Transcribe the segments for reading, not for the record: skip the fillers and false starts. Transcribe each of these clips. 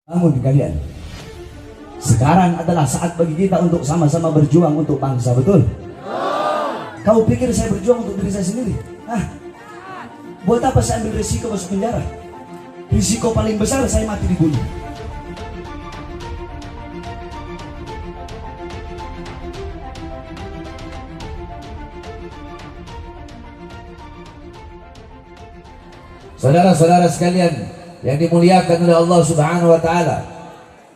Namun kalian, sekarang adalah saat bagi kita untuk sama-sama berjuang untuk bangsa, betul? Kau pikir saya berjuang untuk diri saya sendiri? Hah? Buat apa saya ambil risiko masuk penjara? Risiko paling besar saya mati dibunuh. Saudara-saudara sekalian yang dimuliakan oleh Allah Subhanahu wa taala,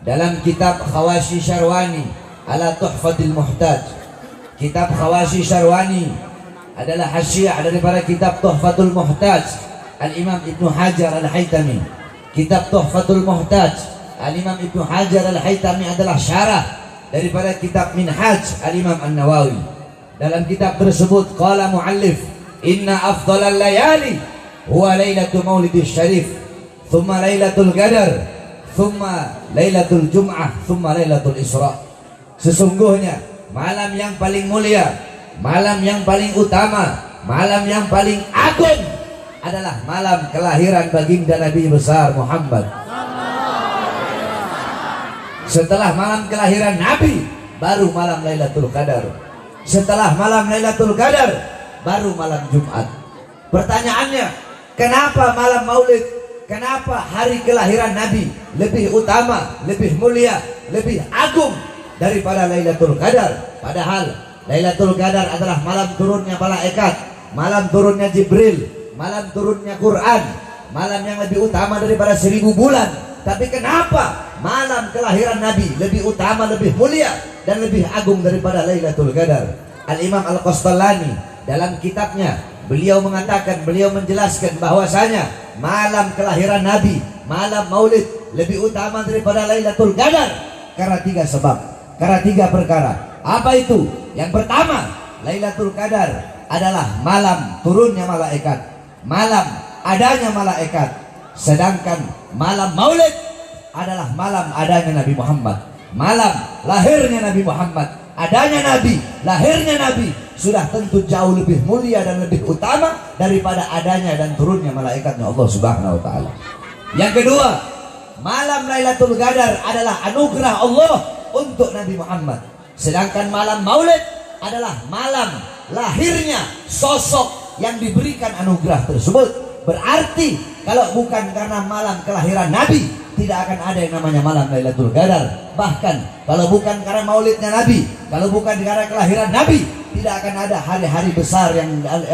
dalam kitab Khawashi Syarwani ala Tuhfatil Muhtaj. Kitab Khawashi Syarwani adalah hasyiah daripada kitab Tuhfatul Muhtaj Al-Imam Ibnu Hajar Al-Haytami. Kitab Tuhfatul Muhtaj Al-Imam Ibnu Hajar Al-Haytami adalah syarah daripada kitab Minhaj Al-Imam An-Nawawi. Dalam kitab tersebut qala muallif, inna afdhalal layali huwa lailatul maulidis syarif, thumma lailatul qadar, thumma lailatul jum'ah, thumma lailatul isra. Sesungguhnya malam yang paling mulia, malam yang paling utama, malam yang paling agung adalah malam kelahiran baginda Nabi besar Muhammad. Setelah malam kelahiran Nabi, baru malam Lailatul Qadar. Setelah malam Lailatul Qadar, baru malam Jumat. Pertanyaannya, kenapa malam Maulid, kenapa hari kelahiran Nabi lebih utama, lebih mulia, lebih agung daripada Lailatul Qadar? Padahal Lailatul Qadar adalah malam turunnya malaikat, malam turunnya Jibril, malam turunnya Quran, malam yang lebih utama daripada 1000 bulan. Tapi kenapa malam kelahiran Nabi lebih utama, lebih mulia, dan lebih agung daripada Lailatul Qadar? Al-Imam Al-Qastallani dalam kitabnya, beliau mengatakan, beliau menjelaskan bahwasanya malam kelahiran Nabi, malam Maulid lebih utama daripada Lailatul Qadar karena 3 sebab, karena 3 perkara. Apa itu? Yang pertama, Lailatul Qadar adalah malam turunnya malaikat, malam adanya malaikat. Sedangkan malam Maulid adalah malam adanya Nabi Muhammad, malam lahirnya Nabi Muhammad. Adanya Nabi, lahirnya Nabi sudah tentu jauh lebih mulia dan lebih utama daripada adanya dan turunnya malaikatnya Allah Subhanahu wa taala. Yang kedua, malam Lailatul Qadar adalah anugerah Allah untuk Nabi Muhammad. Sedangkan malam Maulid adalah malam lahirnya sosok yang diberikan anugerah tersebut. Berarti kalau bukan karena malam kelahiran Nabi, tidak akan ada yang namanya malam Lailatul Qadar. Bahkan kalau bukan karena maulidnya Nabi, kalau bukan karena kelahiran Nabi, tidak akan ada hari-hari besar yang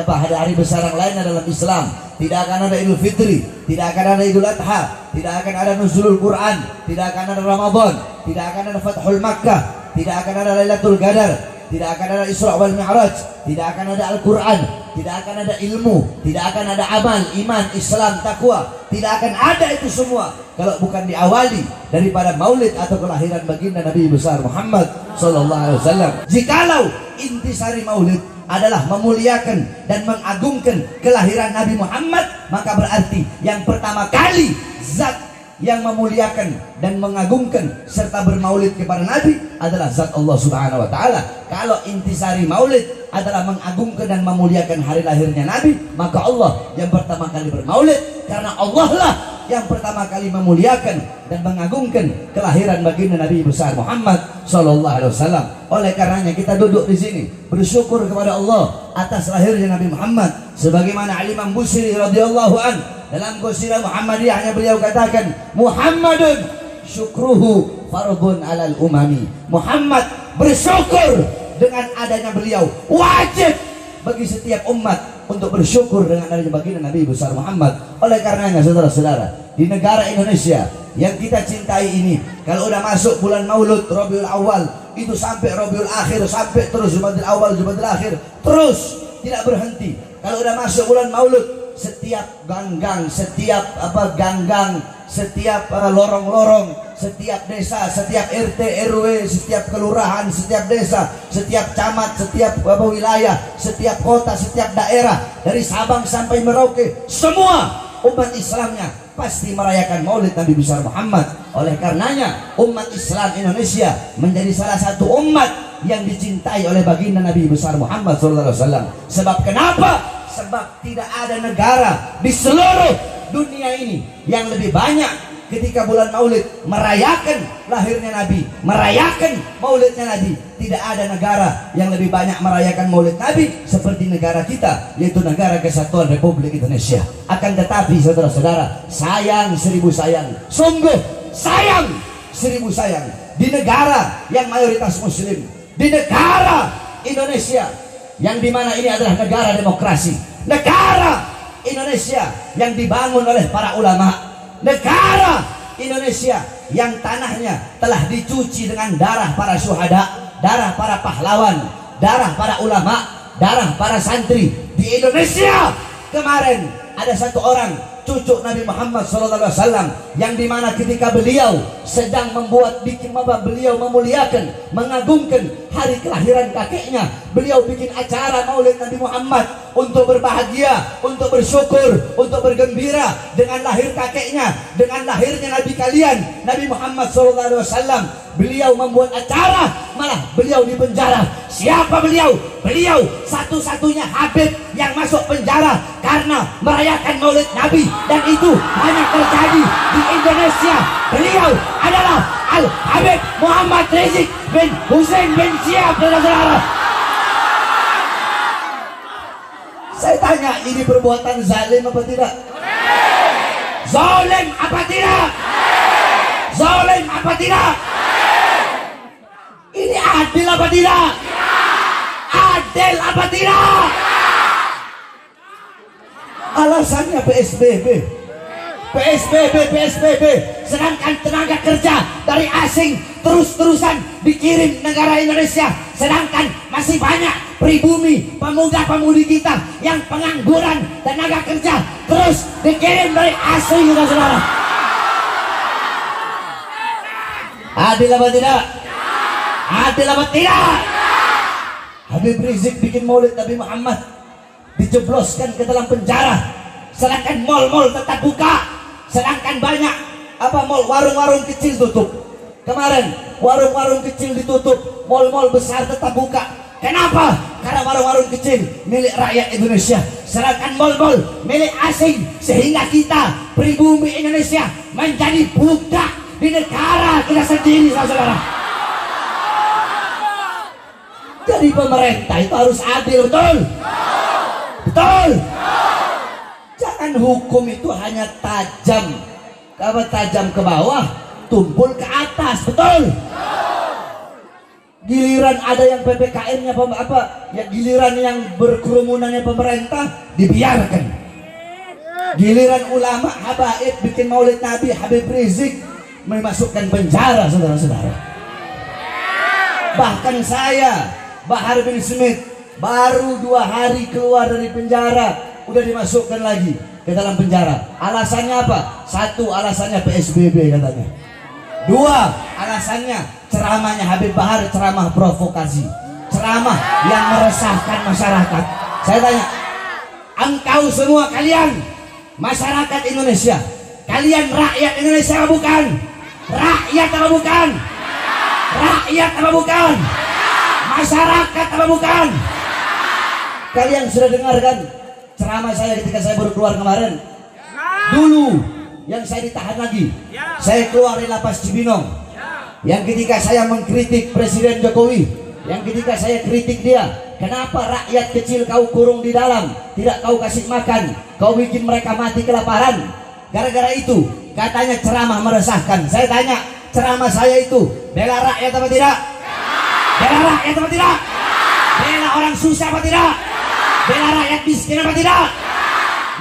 hari-hari besar yang lainnya dalam Islam. Tidak akan ada Idul Fitri, tidak akan ada Idul Adha, tidak akan ada Nuzulul Quran, tidak akan ada Ramadan, tidak akan ada Fathul Makkah, tidak akan ada Lailatul Qadar, tidak akan ada Isra wal Mi'raj, tidak akan ada Al-Quran, tidak akan ada ilmu, tidak akan ada amal, iman, Islam, takwa. Tidak akan ada itu semua kalau bukan diawali daripada maulid atau kelahiran baginda Nabi besar Muhammad sallallahu alaihi wasallam. Jikalau intisari maulid adalah memuliakan dan mengagungkan kelahiran Nabi Muhammad, maka berarti yang pertama kali zat yang memuliakan dan mengagungkan serta bermaulid kepada Nabi adalah zat Allah Subhanahu wa taala. Kalau intisari maulid adalah mengagungkan dan memuliakan hari lahirnya Nabi, maka Allah yang pertama kali bermaulid, karena Allah lah yang pertama kali memuliakan dan mengagungkan kelahiran baginda Nabi besar Muhammad sallallahu alaihi wasallam. Oleh karenanya kita duduk di sini bersyukur kepada Allah atas lahirnya Nabi Muhammad, sebagaimana Al-Imam Busiri radhiyallahu an dalam Qasidah Muhammadiyahnya beliau katakan, Muhammadun syukruhu fardun alal umami. Muhammad bersyukur dengan adanya beliau, wajib bagi setiap umat untuk bersyukur dengan adanya baginda Nabi besar Muhammad. Oleh karenanya saudara-saudara, di negara Indonesia yang kita cintai ini, kalau udah masuk bulan Maulud, Rabiul Awal, itu sampai Rabiul Akhir, sampai terus Jumadil Awal, Jumadil Akhir, terus tidak berhenti. Kalau udah masuk bulan Maulud, setiap ganggang, setiap ganggang, setiap lorong-lorong, setiap desa, setiap RT RW, setiap kelurahan, setiap desa, setiap camat, setiap wilayah, setiap kota, setiap daerah, dari Sabang sampai Merauke, semua umat Islamnya pasti merayakan maulid Nabi besar Muhammad. Oleh karenanya umat Islam Indonesia menjadi salah satu umat yang dicintai oleh baginda Nabi besar Muhammad SAW. Sebab kenapa? Sebab tidak ada negara di seluruh dunia ini yang lebih banyak ketika bulan Maulid merayakan lahirnya Nabi, merayakan Maulidnya Nabi. Tidak ada negara yang lebih banyak merayakan Maulid Nabi seperti negara kita, yaitu Negara Kesatuan Republik Indonesia. Akan tetapi saudara-saudara, sayang seribu sayang, sungguh sayang seribu sayang, di negara yang mayoritas muslim, di negara Indonesia yang dimana ini adalah negara demokrasi, negara Indonesia yang dibangun oleh para ulama, negara Indonesia yang tanahnya telah dicuci dengan darah para syuhada, darah para pahlawan, darah para ulama, darah para santri. Di Indonesia kemarin ada satu orang cucu Nabi Muhammad SAW yang dimana ketika beliau sedang beliau memuliakan, mengagungkan hari kelahiran kakeknya, beliau bikin acara Maulid Nabi Muhammad untuk berbahagia, untuk bersyukur, untuk bergembira dengan lahir kakeknya, dengan lahirnya Nabi kalian, Nabi Muhammad SAW. Beliau membuat acara, malah beliau dipenjara. Siapa beliau? Beliau satu-satunya Habib yang masuk penjara karena merayakan Maulid Nabi, dan itu hanya terjadi di Indonesia. Beliau adalah Al Habib Muhammad Rizik bin Hussein bin Syihab, saudara-saudara. Saya tanya, ini perbuatan zalim apa tidak? Zalim apa tidak? Zalim apa tidak? Ini adil apa tidak? Adil apa tidak? Alasannya PSBB, sedangkan tenaga kerja dari asing terus-terusan dikirim negara Indonesia, sedangkan masih banyak pribumi, pemuda-pemudi kita yang pengangguran tenaga kerja terus dikirim dari asing, saudara. Adil apa tidak? Adil apa tidak? Habib Rizik bikin Maulid Nabi Muhammad, dijebloskan ke dalam penjara, sedangkan mal-mal tetap buka, sedangkan banyak warung-warung kecil tutup. Kemarin warung-warung kecil ditutup, mal-mal besar tetap buka. Kenapa? Karena warung-warung kecil milik rakyat Indonesia, sedangkan mal-mal milik asing, sehingga kita pribumi Indonesia menjadi budak di negara kita sendiri, saudara. Jadi pemerintah itu harus adil, betul? Betul? Jangan hukum itu hanya tajam ke bawah, tumpul ke atas, betul? Giliran ada yang PPKM-nya giliran yang berkerumunannya pemerintah dibiarkan. Giliran ulama habaib bikin Maulid Nabi, Habib Rizik memasukkan penjara, saudara-saudara. Bahkan saya, Bahar bin Smith, baru 2 hari keluar dari penjara udah dimasukkan lagi ke dalam penjara. Alasannya apa? 1, alasannya PSBB katanya. 2, alasannya ceramahnya Habib Bahar, ceramah provokasi, ceramah yang meresahkan masyarakat. Saya tanya, engkau semua kalian masyarakat Indonesia, kalian rakyat Indonesia apa bukan? Rakyat apa bukan? Rakyat apa bukan? Masyarakat apa bukan? Kalian sudah dengarkan ceramah saya ketika saya baru keluar kemarin? Dulu yang saya ditahan lagi, saya keluar dari lapas Cibinong. Yang ketika saya mengkritik Presiden Jokowi, yang ketika saya kritik dia, kenapa rakyat kecil kau kurung di dalam, tidak kau kasih makan, kau bikin mereka mati kelaparan. Gara-gara itu katanya ceramah meresahkan. Saya tanya, ceramah saya itu bela rakyat apa tidak? Bela rakyat apa tidak? Bela orang susah apa tidak? Bela rakyat miskin apa tidak?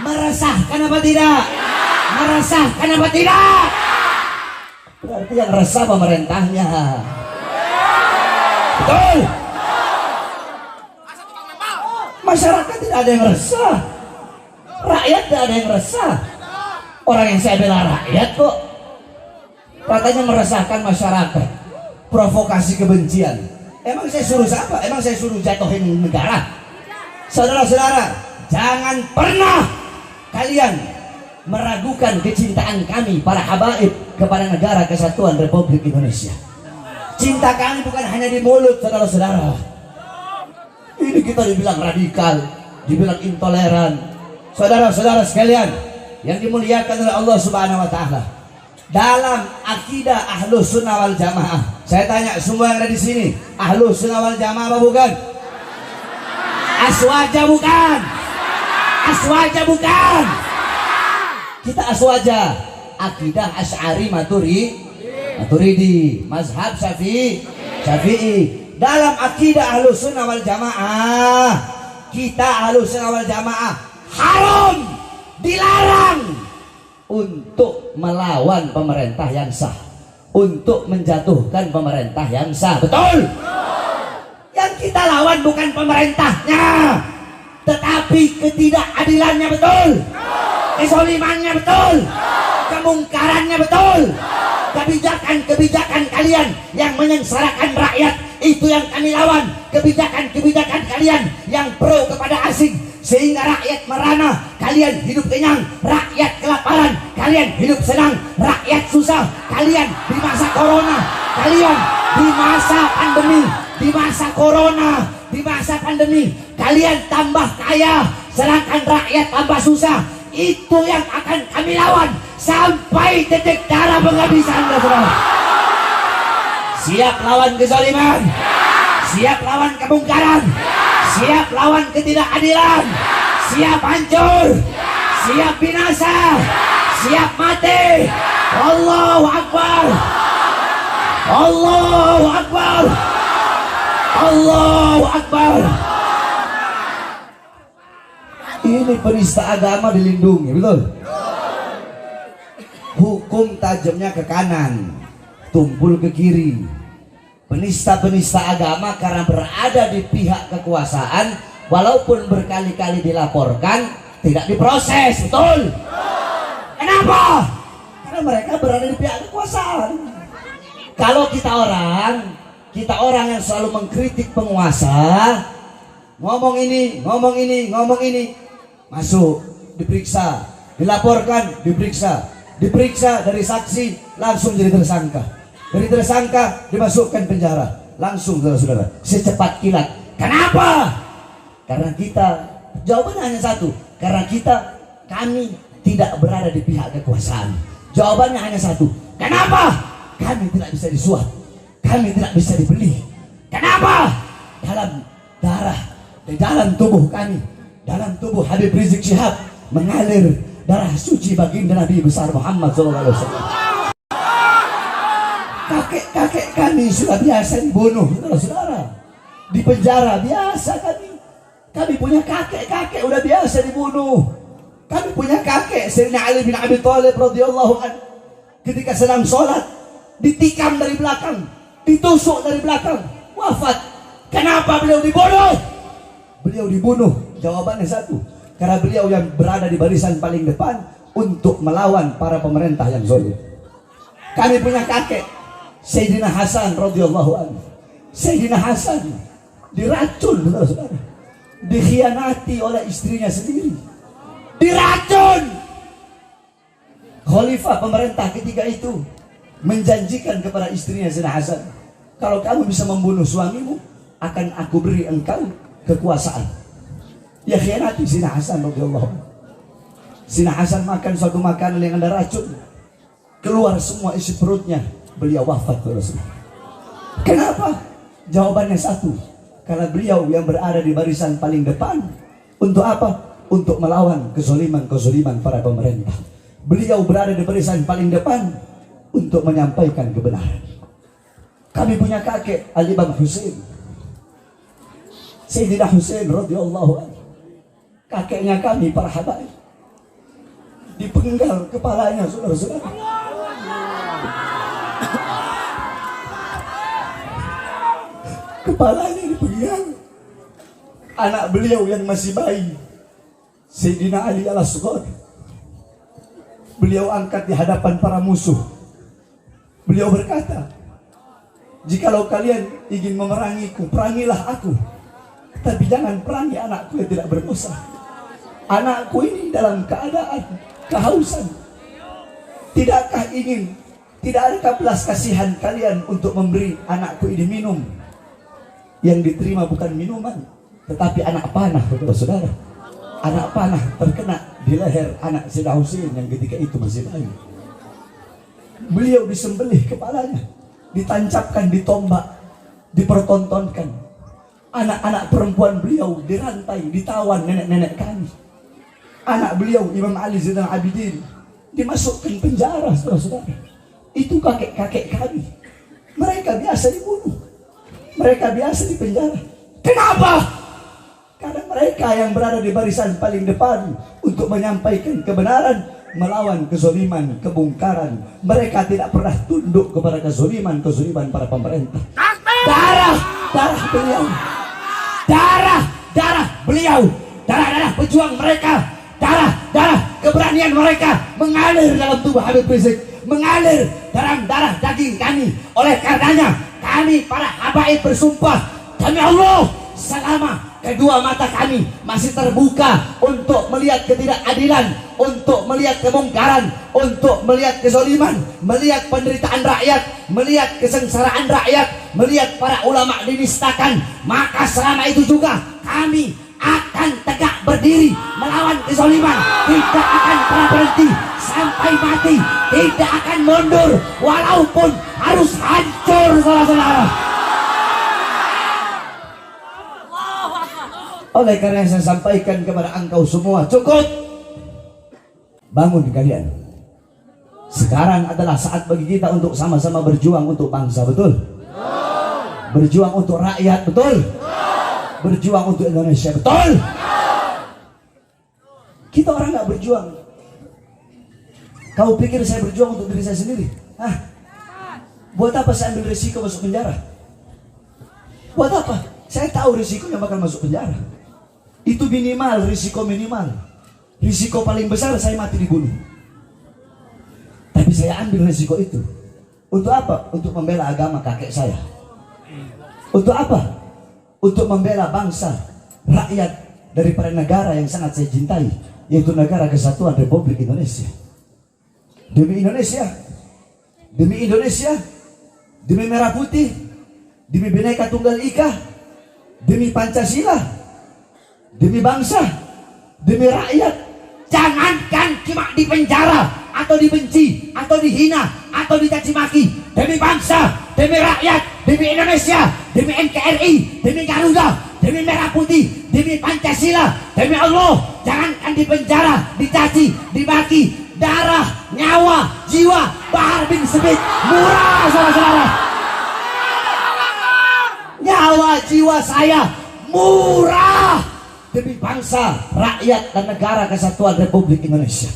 Meresahkan apa tidak? Meresahkan apa tidak? Berarti yang resah pemerintahnya. Betul? Masyarakat tidak ada yang resah, rakyat tidak ada yang resah. Orang yang saya bela rakyat kok katanya meresahkan masyarakat, provokasi kebencian. Emang saya suruh siapa? Emang saya suruh jatuhin negara? Saudara-saudara, jangan pernah kalian meragukan kecintaan kami para habaib kepada Negara Kesatuan Republik Indonesia. Cinta kami bukan hanya di mulut, saudara-saudara. Ini kita dibilang radikal, dibilang intoleran. Saudara-saudara sekalian yang dimuliakan oleh Allah Subhanahu wa taala, dalam akidah Ahlus Sunnah wal Jamaah. Saya tanya semua yang ada di sini, Ahlus Sunnah wal Jamaah apa bukan? Aswaja bukan? Aswaja bukan? Kita aswaja. Akidah Asy'ari Maturidi, mazhab Syafi'i. Dalam akidah Ahlus Sunnah wal Jamaah, kita Ahlus Sunnah wal Jamaah haram, dilarang untuk melawan pemerintah yang sah, untuk menjatuhkan pemerintah yang sah. Betul? Yang kita lawan bukan pemerintahnya, tetapi ketidakadilannya. Betul? Kezalimannya. Betul? Kemungkarannya. Betul? Kebijakan-kebijakan kalian yang menyengsarakan rakyat, itu yang kami lawan. Kebijakan-kebijakan kalian yang pro kepada asing, sehingga rakyat merana, kalian hidup kenyang, rakyat kelaparan, kalian hidup senang, rakyat susah. Kalian di masa corona, kalian di masa pandemi, di masa corona, di masa pandemi, kalian tambah kaya, sedangkan rakyat tambah susah. Itu yang akan kami lawan sampai titik darah penghabisan. Siap lawan kezaliman, siap lawan kemungkaran, siap lawan ketidakadilan, siap hancur, siap binasa, siap mati. Allahu Akbar, Allahu Akbar, Allahu Akbar. Ini penista agama dilindungi, betul? Hukum tajamnya ke kanan, tumpul ke kiri. Penista-penista agama karena berada di pihak kekuasaan, walaupun berkali-kali dilaporkan, tidak diproses. Betul? Kenapa? Karena mereka berada di pihak kekuasaan. Kalau kita orang yang selalu mengkritik penguasa, ngomong ini, masuk, diperiksa, dilaporkan, diperiksa dari saksi langsung jadi tersangka, dari tersangka dimasukkan penjara langsung, saudara-saudara, secepat kilat. Kenapa? Karena kita, jawabannya hanya satu, karena kami tidak berada di pihak kekuasaan. Jawabannya hanya satu, kenapa? Kami tidak bisa disuap, kami tidak bisa dibeli. Kenapa? Dalam darah, di dalam tubuh kami, dalam tubuh Habib Rizik Syihab mengalir darah suci baginda Nabi besar Muhammad SAW. Kakek-kakek kami sudah biasa dibunuh, saudara-saudara, di penjara biasa kami. Kami punya kakek-kakek udah biasa dibunuh. Kami punya kakek Sayyidina Ali bin Abi Thalib radhiyallahu anhu, ketika sedang sholat ditikam dari belakang, ditusuk dari belakang, wafat. Kenapa beliau dibunuh? Beliau dibunuh, jawabannya satu, karena beliau yang berada di barisan paling depan untuk melawan para pemerintah yang zalim. Kami punya kakek Sayyidina Hasan radhiyallahu anhu. Sayyidina Hasan diracun, saudara-saudara, dikhianati oleh istrinya sendiri, diracun. Khalifah pemerintah ketika itu menjanjikan kepada istrinya Sayyidina Hasan, kalau kamu bisa membunuh suamimu, akan aku beri engkau kekuasaan. Ya khianati Sayyidina Hasan radhiyallahu anhu. Sayyidina Hasan makan suatu makanan yang ada racun, keluar semua isi perutnya, beliau wafat. Kenapa? Jawabannya satu, karena beliau yang berada di barisan paling depan. Untuk apa? Untuk melawan kezaliman para pemerintah. Beliau berada di barisan paling depan untuk menyampaikan kebenaran. Kami punya kakek Al-Imam Husain, Sayyidina Husain radhiyallahu anhu. Kakeknya kami para habaib, dipenggal kepalanya, saudara-saudara. Kepalanya dipenggal. Anak beliau yang masih bayi, Sayyidina Ali al-Asghar, beliau angkat di hadapan para musuh. Beliau berkata, jikalau kalian ingin memerangiku, perangilah aku, tapi jangan perangi anakku yang tidak berdosa. Anakku ini dalam keadaan kehausan. Tidakkah ingin, tidak adakah belas kasihan kalian untuk memberi anakku ini minum? Yang diterima bukan minuman, tetapi anak panah, saudara. Anak panah terkena di leher anak Sayyidina Husain yang ketika itu masih bayi. Beliau disembelih kepalanya, ditancapkan di tombak, dipertontonkan. Anak-anak perempuan beliau dirantai, ditawan nenek-nenek kami. Anak beliau Imam Ali Zainal Abidin dimasukkan penjara, saudara-saudara. Itu kakek-kakek kami. Mereka biasa dibunuh, mereka biasa dipenjara. Kenapa? Karena mereka yang berada di barisan paling depan untuk menyampaikan kebenaran, melawan kezaliman, kebongkaran. Mereka tidak pernah tunduk kepada kezaliman para pemerintah. Darah beliau, darah beliau, darah pejuang mereka, darah keberanian mereka mengalir dalam tubuh Habib Rizik, mengalir dalam darah daging kami. Oleh karenanya kami para habaib bersumpah demi Allah, selama kedua mata kami masih terbuka untuk melihat ketidakadilan, untuk melihat kemungkaran, untuk melihat kezaliman, melihat penderitaan rakyat, melihat kesengsaraan rakyat, melihat para ulama dinistakan, maka selama itu juga kami akan tegak berdiri melawan kezaliman, tidak akan pernah berhenti sampai mati, tidak akan mundur walaupun harus hancur, saudara-saudara. Oleh karena saya sampaikan kepada engkau semua, cukup, bangun kalian. Sekarang adalah saat bagi kita untuk sama-sama berjuang untuk bangsa, betul? Berjuang untuk rakyat, betul? Berjuang untuk Indonesia, betul? Kita orang nggak berjuang. Kau pikir saya berjuang untuk diri saya sendiri? Hah? Buat apa saya ambil risiko masuk penjara? Buat apa? Saya tahu risikonya bakal masuk penjara. Itu minimal, risiko minimal. Risiko paling besar saya mati dibunuh. Tapi saya ambil risiko itu. Untuk apa? Untuk membela agama kakek saya. Untuk apa? Untuk membela bangsa, rakyat daripada negara yang sangat saya cintai, yaitu negara Kesatuan Republik Indonesia. Demi Indonesia, demi Indonesia, demi Merah Putih, demi Bhinneka Tunggal Ika, demi Pancasila, demi bangsa, demi rakyat. Jangankan cuma di penjara atau dibenci atau dihina atau dicaci maki, demi bangsa, demi rakyat, demi Indonesia, demi NKRI, demi Garuda, demi Merah Putih, demi Pancasila, demi Allah, jangankan di penjara, dicaci, dimaki, darah, nyawa, jiwa Bahar bin Smith murah, saudara-saudara. Nyawa jiwa saya murah demi bangsa, rakyat, dan negara Kesatuan Republik Indonesia.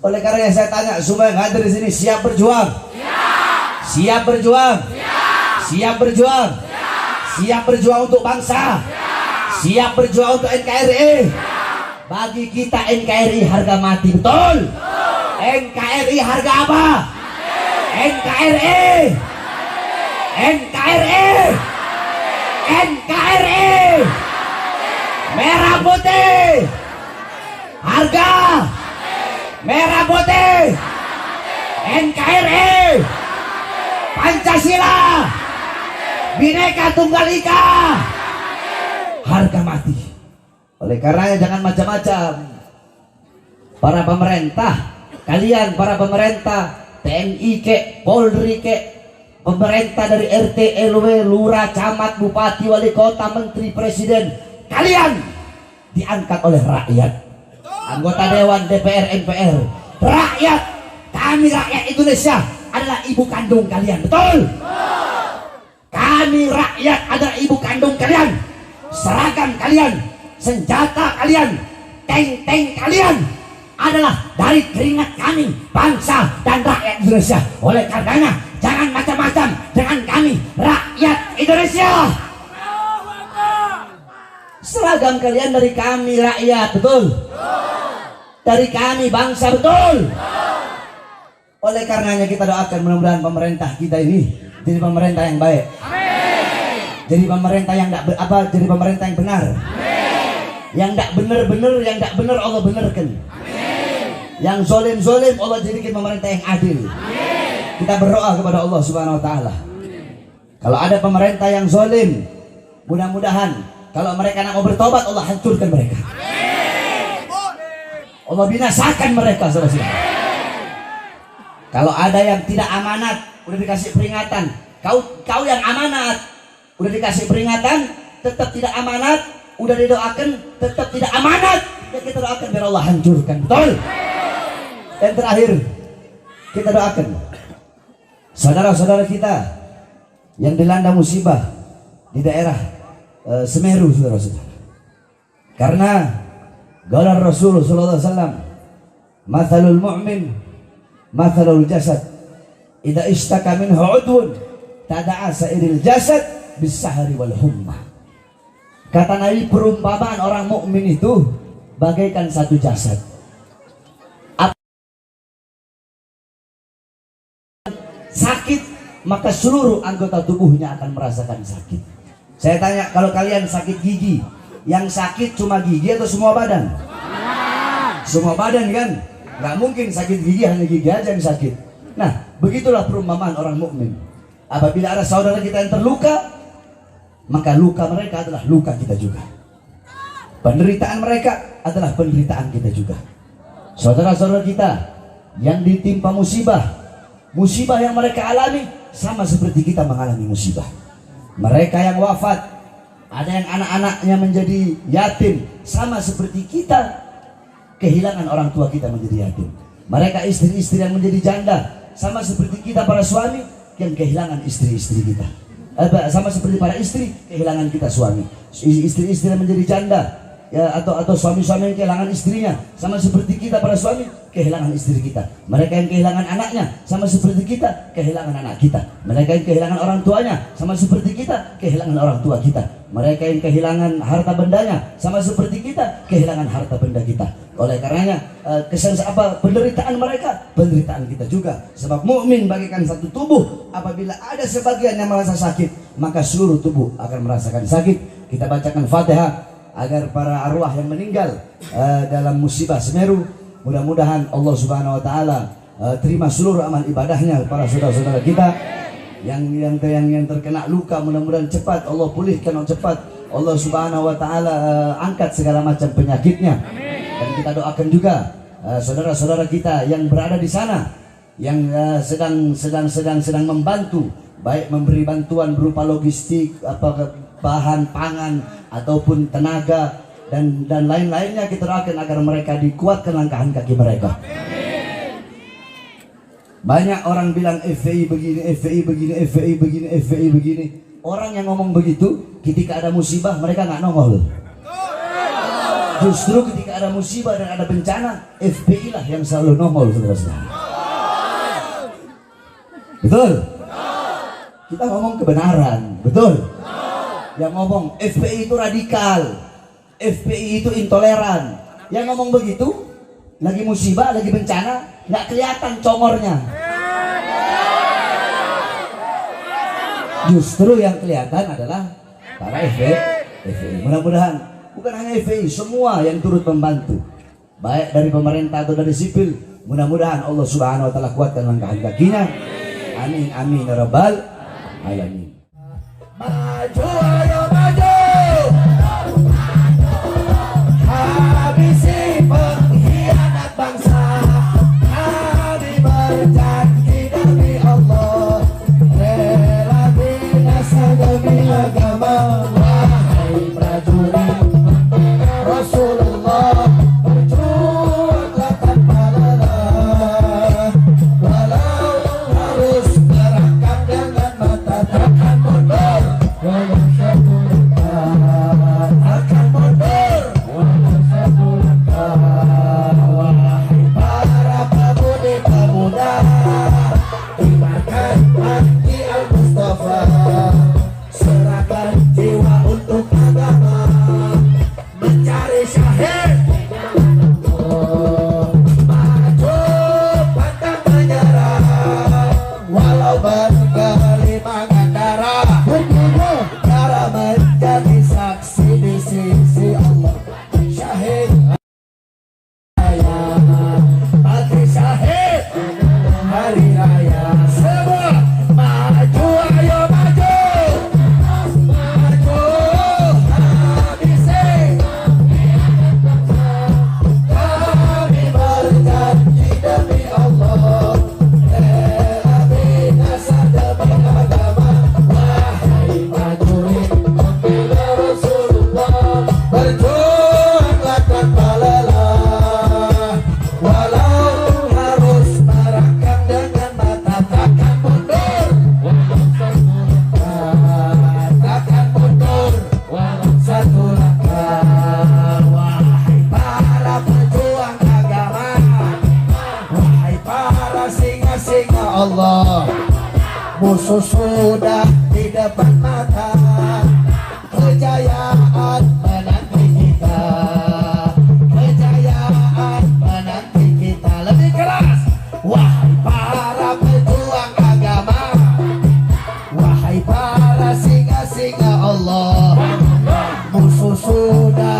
Oleh karena saya tanya semua yang hadir di sini, siap berjuang? Siap. Siap berjuang? Siap. Siap berjuang? Siap. Siap berjuang untuk bangsa? Siap. Siap berjuang untuk NKRI? Siap. Bagi kita NKRI harga mati, betul? NKRI harga apa? NKRI. NKRI. NKRI. Merah putih. Harga. Merah putih. NKRI. Pancasila. Bhinneka Tunggal Ika. Harga mati. Oleh karenanya jangan macam-macam. Para pemerintah, kalian para pemerintah, TNI kek, Polri kek, pemerintah dari RT, RW, lurah, camat, bupati, wali kota, menteri, presiden, kalian diangkat oleh rakyat. Anggota dewan, DPR, MPR, rakyat, kami rakyat Indonesia adalah ibu kandung kalian, betul? Kami rakyat adalah ibu kandung kalian. Seragam kalian, senjata kalian, tank-tank kalian adalah dari keringat kami, bangsa dan rakyat Indonesia. Oleh karenanya jangan macam-macam dengan kami rakyat Indonesia. Seragam kalian dari kami rakyat, betul? Dari kami bangsa, betul? Oleh karenanya kita doakan mudah-mudahan pemerintah kita ini jadi pemerintah yang baik. Jadi pemerintah yang jadi pemerintah yang benar. Yang tidak benar-benar, yang tidak benar Allah benarkan. Yang zolim-zolim Allah jadikan pemerintah yang adil. Kita berdoa kepada Allah Subhanahu Wa Taala. Kalau ada pemerintah yang zolim, mudah-mudahan kalau mereka nak mau bertobat, Allah hancurkan mereka. Allah binasakan mereka, saudara-saudara. Kalau ada yang tidak amanat, udah dikasih peringatan. Kau yang amanat, udah dikasih peringatan, tetap tidak amanat, udah didoakan, tetap tidak amanat. Ya kita doakan biar Allah hancurkan. Betul? Yang terakhir, kita doakan saudara-saudara kita yang dilanda musibah di daerah Semeru, saudara-saudara. Karena qala Rasul sallallahu alaihi wasallam, "Mathalul mu'min mathalul jasad, idza ishtaka minhu 'udwun tada'a sa'iril jasad bis-sahri wal humma." Kata Nabi, perumpamaan orang mukmin itu bagaikan satu jasad. Sakit, maka seluruh anggota tubuhnya akan merasakan sakit. Saya tanya, kalau kalian sakit gigi, yang sakit cuma gigi atau semua badan? Semua badan kan? Nggak mungkin sakit gigi hanya gigi aja yang sakit. Nah, begitulah perumpamaan orang mukmin. Apabila ada saudara kita yang terluka, maka luka mereka adalah luka kita juga. Penderitaan mereka adalah penderitaan kita juga. Saudara-saudara kita yang ditimpa musibah, musibah yang mereka alami sama seperti kita mengalami musibah. Mereka yang wafat, ada yang anak-anaknya menjadi yatim, sama seperti kita kehilangan orang tua kita menjadi yatim. Mereka istri-istri yang menjadi janda, sama seperti kita para suami yang kehilangan istri-istri kita. Sama seperti para istri kehilangan kita suami. Istri-istri yang menjadi janda, ya, atau suami-suami yang kehilangan istrinya, sama seperti kita para suami kehilangan istri kita. Mereka yang kehilangan anaknya, sama seperti kita kehilangan anak kita. Mereka yang kehilangan orang tuanya, sama seperti kita kehilangan orang tua kita. Mereka yang kehilangan harta bendanya, sama seperti kita kehilangan harta benda kita. Oleh karenanya penderitaan mereka, penderitaan kita juga. Sebab mukmin bagaikan satu tubuh. Apabila ada sebagian yang merasa sakit, maka seluruh tubuh akan merasakan sakit. Kita bacakan Fatihah agar para arwah yang meninggal dalam musibah Semeru, mudah-mudahan Allah Subhanahu wa taala terima seluruh amal ibadahnya. Para saudara-saudara kita yang terkena luka, mudah-mudahan cepat Allah pulihkan, cepat Allah Subhanahu wa taala angkat segala macam penyakitnya. Dan kita doakan juga saudara-saudara kita yang berada di sana, yang sedang membantu, baik memberi bantuan berupa logistik, bahan pangan ataupun tenaga dan lain-lainnya. Kita doakan agar mereka dikuatkan langkahan kaki mereka. Banyak orang bilang FPI begini, FPI begini, FPI begini, FPI begini. Orang yang ngomong begitu ketika ada musibah mereka nggak nongol. Justru ketika ada musibah dan ada bencana, FPI lah yang selalu nongol, saudara-saudara. Betul? Kita ngomong kebenaran, betul? Yang ngomong FPI itu radikal, FPI itu intoleran. Yang ngomong begitu, lagi musibah, lagi bencana, nggak kelihatan congornya. Justru yang kelihatan adalah para FPI. Mudah-mudahan bukan hanya FPI, semua yang turut membantu, baik dari pemerintah atau dari sipil, mudah-mudahan Allah Subhanahu wa taala kuatkan langkahan kakinya. Amin amin ya rabbal alamin. Maju ayo maju, habisi pengkhianat bangsa. Kami berjanji demi Allah, rela binasa demi agama. Wahai prajurit Rasulullah, berjuanglah tanpa lelah. Walau harus merangkak dengan mata, takkan mundur. Walau satu langkah akan mundur. Walau satu langkah. Wahai para pemuda, ibaratkan hati Al-Mustafa, serahkan jiwa untuk agama, mencari syahid. Maju pantang menyerah, walau berkali darah, cara menjadi saksi di sisi Allah. Syahid raya, mati syahid hari raya. Semua maju ayo maju. musuh sudah di depan mata, kejayaan menanti kita, kejayaan menanti kita. Lebih keras, wahai para pejuang agama, wahai para singa-singa Allah, musuh sudah